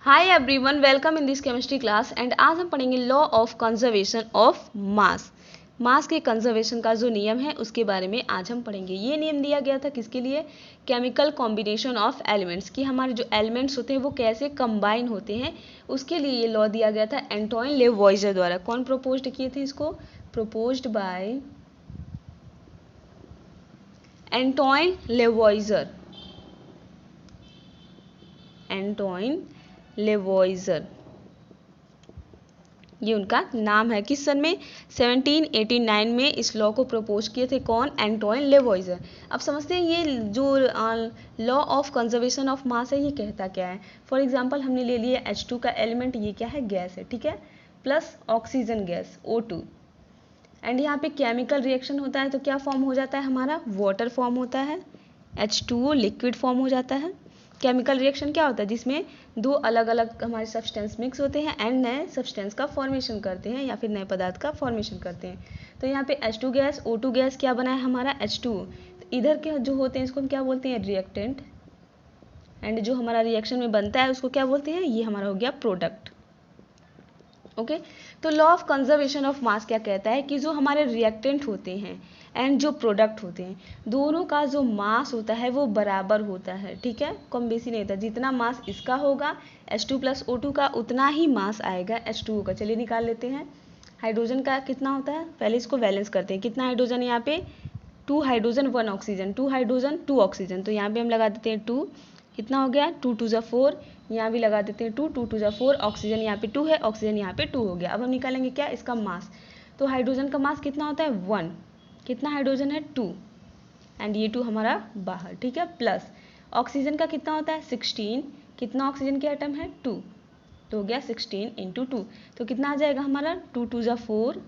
Hi everyone, welcome in this chemistry class and आज हम पढ़ेंगे law of conservation of mass. Mass के conservation का जो नियम है उसके बारे में आज हम पढ़ेंगे। ये नियम दिया गया था किसके लिए? केमिकल कॉम्बिनेशन ऑफ एलिमेंट्स, कि हमारे जो एलिमेंट्स होते हैं वो कैसे कंबाइन होते हैं, उसके लिए ये लॉ दिया गया था एंटोइन लेवॉइजर द्वारा। कौन प्रपोज्ड किए थे इसको? Proposed by Antoine Lavoisier. Antoine Lavoisier ये उनका नाम है। किस सन में? 1789 में इस लॉ को प्रपोज किए थे। कौन? एंटोइन लेवॉइजर। अब समझते हैं ये जो लॉ ऑफ कंजर्वेशन ऑफ मास है ये कहता क्या है। फॉर एग्जांपल हमने ले लिया H2 का एलिमेंट, ये क्या है? गैस है, ठीक है, plus oxygen gas O2, and यहाँ पे केमिकल रिएक्शन होता है तो क्या फॉर्म हो जाता है हमारा? वाटर फॉर्म होता है, H2O लिक्विड फॉर्म हो जाता है। केमिकल रिएक्शन क्या होता है? जिसमें दो अलग अलग हमारे सब्सटेंस मिक्स होते हैं एंड नए सब्सटेंस का फॉर्मेशन करते हैं या फिर नए पदार्थ का फॉर्मेशन करते हैं। तो यहाँ पे H2 गैस O2 गैस क्या बना है हमारा? H2O। तो इधर के जो होते हैं इसको हम क्या बोलते हैं? रिएक्टेंट, एंड जो हमारा रिएक्शन में बनता है उसको क्या बोलते हैं? ये हमारा हो गया प्रोडक्ट। ओके, तो लॉ ऑफ कंजर्वेशन ऑफ मास क्या कहता है कि जो हमारे रिएक्टेंट होते हैं एंड जो प्रोडक्ट होते हैं दोनों का जो मास होता है वो बराबर होता है, ठीक है, कम बेसी नहीं होता। जितना मास इसका होगा H2 प्लस O2 का उतना ही मास आएगा H2O का। चलिए निकाल लेते हैं। हाइड्रोजन का कितना होता है? पहले इसको बैलेंस करते हैं। कितना हाइड्रोजन यहाँ पे? 2 हाइड्रोजन 1 ऑक्सीजन, 2 हाइड्रोजन 2 ऑक्सीजन, तो यहाँ पे हम लगा देते हैं 2। कितना हो गया? 2 2 4, यहाँ भी लगा देते हैं 2 2 2 4, ऑक्सीजन यहाँ पे 2 है, ऑक्सीजन यहाँ पे 2 हो गया। अब हम निकालेंगे क्या? इसका मास। तो हाइड्रोजन का मास कितना होता है? 1। कितना हाइड्रोजन है? 2, एंड ये 2 हमारा बाहर, ठीक है, प्लस ऑक्सीजन का कितना होता है? 16। कितना ऑक्सीजन के एटम है? 2, तो हो गया 16 इंटू 2, तो कितना आ जाएगा हमारा? 2 2 4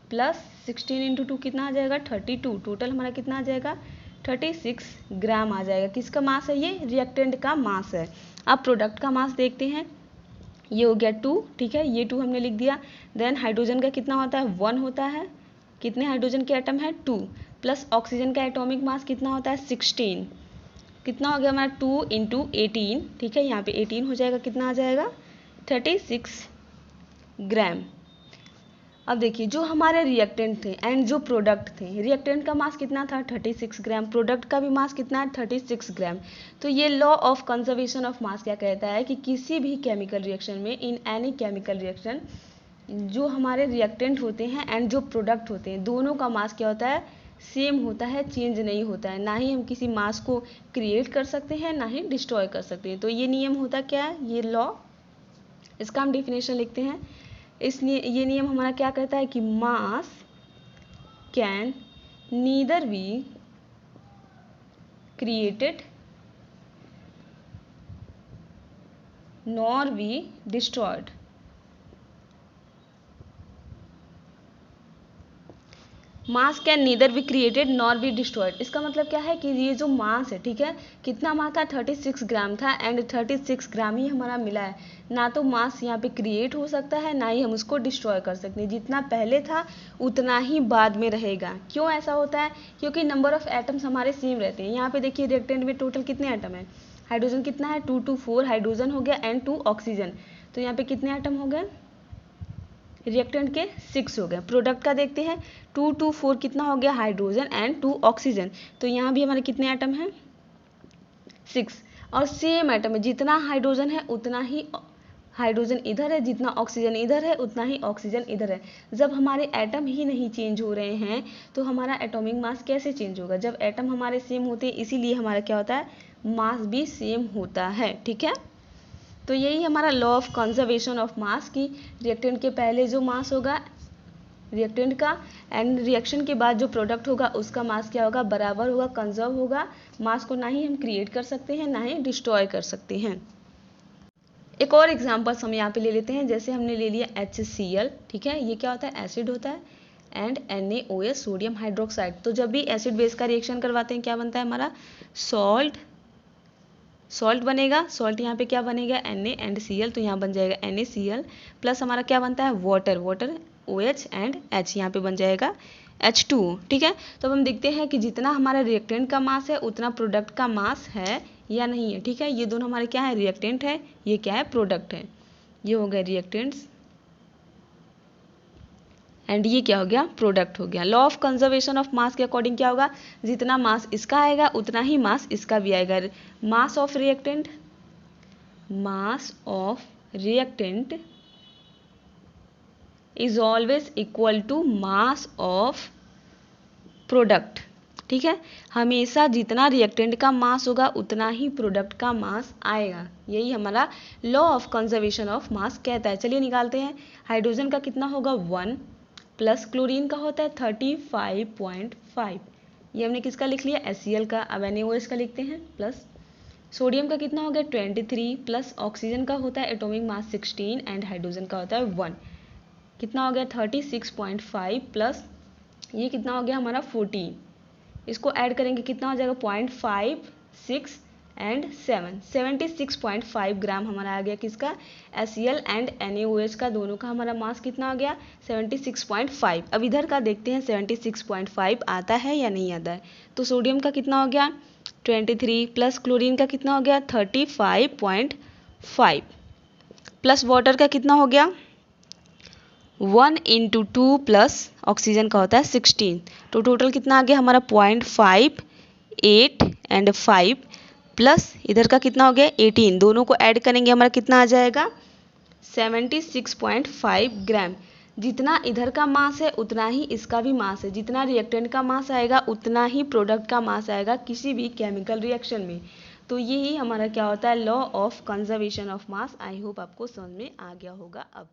प्लस 16 इंटू 2 कितना आ जाएगा? 32। टोटल हमारा कितना आ जाएगा? 36 ग्राम आ जाएगा। किसका मास है ये? रिएक्टेंट का मास है। अब प्रोडक्ट का मास देखते हैं। ये हो गया 2, ठीक है, ये 2 हमने लिख दिया। देन हाइड्रोजन का कितना होता है? 1 होता है। कितने हाइड्रोजन के एटम है? 2, प्लस ऑक्सीजन का एटॉमिक मास कितना होता है? 16। कितना हो गया हमारा? 2 इंटू 18, ठीक है, यहाँ पे 18 हो जाएगा। कितना आ जाएगा? 36 ग्राम। अब देखिए जो हमारे रिएक्टेंट थे एंड जो प्रोडक्ट थे, रिएक्टेंट का मास कितना था? 36 ग्राम। प्रोडक्ट का भी मास कितना है? 36 ग्राम। तो ये लॉ ऑफ कंजर्वेशन ऑफ मास क्या कहता है कि किसी भी केमिकल रिएक्शन में, इन एनी केमिकल रिएक्शन, जो हमारे रिएक्टेंट होते हैं एंड जो प्रोडक्ट होते हैं दोनों का मास क्या होता है? सेम होता है, चेंज नहीं होता है। ना ही हम किसी मास को क्रिएट कर सकते हैं ना ही डिस्ट्रॉय कर सकते हैं। तो ये नियम होता क्या है? ये लॉ, इसका हम डिफिनेशन लिखते हैं। इसलिए ये नियम हमारा क्या कहता है कि मास can neither be created nor be destroyed. Mass can neither be created nor be destroyed. इसका मतलब क्या है कि ये जो मास है, ठीक है, कितना मास था? 36 ग्राम था, एंड 36 ग्राम ही हमारा मिला है। ना तो मास यहाँ पे क्रिएट हो सकता है ना ही हम उसको डिस्ट्रॉय कर सकते हैं। जितना पहले था उतना ही बाद में रहेगा। क्यों ऐसा होता है? क्योंकि नंबर ऑफ एटम्स हमारे सेम रहते हैं। यहाँ पे देखिए रिएक्टेंट में टोटल कितने एटम है? हाइड्रोजन कितना है? 2 2 4 हाइड्रोजन हो गया एंड 2 ऑक्सीजन, तो यहाँ पे कितने एटम हो गए? रिएक्टेंट के 6 हो गए। प्रोडक्ट का देखते हैं, 2 2 4 कितना हो गया? हाइड्रोजन एंड 2 ऑक्सीजन, तो यहाँ भी हमारे कितने एटम हैं? 6। और सेम एटम है, जितना हाइड्रोजन है उतना ही हाइड्रोजन इधर है, जितना ऑक्सीजन इधर है उतना ही ऑक्सीजन इधर है। जब हमारे एटम ही नहीं चेंज हो रहे हैं तो हमारा एटॉमिक मास कैसे चेंज होगा? जब एटम हमारे सेम होते हैं, इसीलिए हमारा क्या होता है? मास भी सेम होता है, ठीक है। तो यही हमारा लॉ ऑफ कंजर्वेशन ऑफ मास की रिएक्टेंट के पहले जो मास होगा रिएक्टेंट का एंड रिएक्शन के बाद जो प्रोडक्ट होगा उसका मास क्या होगा? बराबर होगा, कंजर्व होगा। मास को ना ही हम क्रिएट कर सकते हैं ना ही डिस्ट्रॉय कर सकते हैं। एक और एग्जांपल्स हम यहाँ पे ले लेते हैं। जैसे हमने ले लिया HCl, ठीक है, ये क्या होता है? एसिड होता है, एंड NaOH सोडियम हाइड्रोक्साइड। तो जब भी एसिड बेस का रिएक्शन करवाते हैं क्या बनता है हमारा? सॉल्ट बनेगा। सॉल्ट यहाँ पे क्या बनेगा? Na एंड Cl, तो यहाँ बन जाएगा NaCl, प्लस हमारा क्या बनता है? वाटर OH एंड H, यहाँ पे बन जाएगा H2O, ठीक है। तो अब हम देखते हैं कि जितना हमारा रिएक्टेंट का मास है उतना प्रोडक्ट का मास है या नहीं है। ठीक है, ये दोनों हमारे क्या है, रिएक्टेंट है, ये क्या है, प्रोडक्ट है। ये हो गए रिएक्टेंट्स एंड ये क्या हो गया, प्रोडक्ट हो गया। लॉ ऑफ कंजर्वेशन ऑफ मास के अकॉर्डिंग क्या होगा, जितना मास इसका आएगा उतना ही मास इसका भी आएगा। Mass of reactant is always equal to mass of product. ठीक है, हमेशा जितना रिएक्टेंट का मास होगा उतना ही प्रोडक्ट का मास आएगा। यही हमारा लॉ ऑफ कंजर्वेशन ऑफ मास कहता है। चलिए निकालते हैं। हाइड्रोजन का कितना होगा 1 प्लस क्लोरीन का होता है 35.5। ये हमने किसका लिख लिया, HCl का। अब NaOH का लिखते हैं प्लस सोडियम का कितना हो गया 23 प्लस ऑक्सीजन का होता है एटॉमिक मास 16 एंड हाइड्रोजन का होता है 1। कितना हो गया 36.5 प्लस ये कितना हो गया हमारा 14। इसको ऐड करेंगे कितना हो जाएगा 0.5 6 एंड 7 76.5 ग्राम हमारा आ गया किसका, HCl एंड NaOH का, दोनों का हमारा मास कितना आ गया 76.5। अब इधर का देखते हैं 76.5 आता है या नहीं आता है। तो सोडियम का कितना हो गया 23 प्लस क्लोरीन का कितना हो गया 35.5 प्लस वाटर का कितना हो गया 1 × 2 प्लस ऑक्सीजन का होता है 16। तो टोटल कितना आ गया हमारा 0.5 8 एंड 5 प्लस इधर का कितना हो गया 18। दोनों को ऐड करेंगे हमारा कितना आ जाएगा 76.5 ग्राम। जितना इधर का मास है उतना ही इसका भी मास है। जितना रिएक्टेंट का मास आएगा उतना ही प्रोडक्ट का मास आएगा किसी भी केमिकल रिएक्शन में। तो यही हमारा क्या होता है law of conservation of mass. I hope आपको समझ में आ गया होगा अब।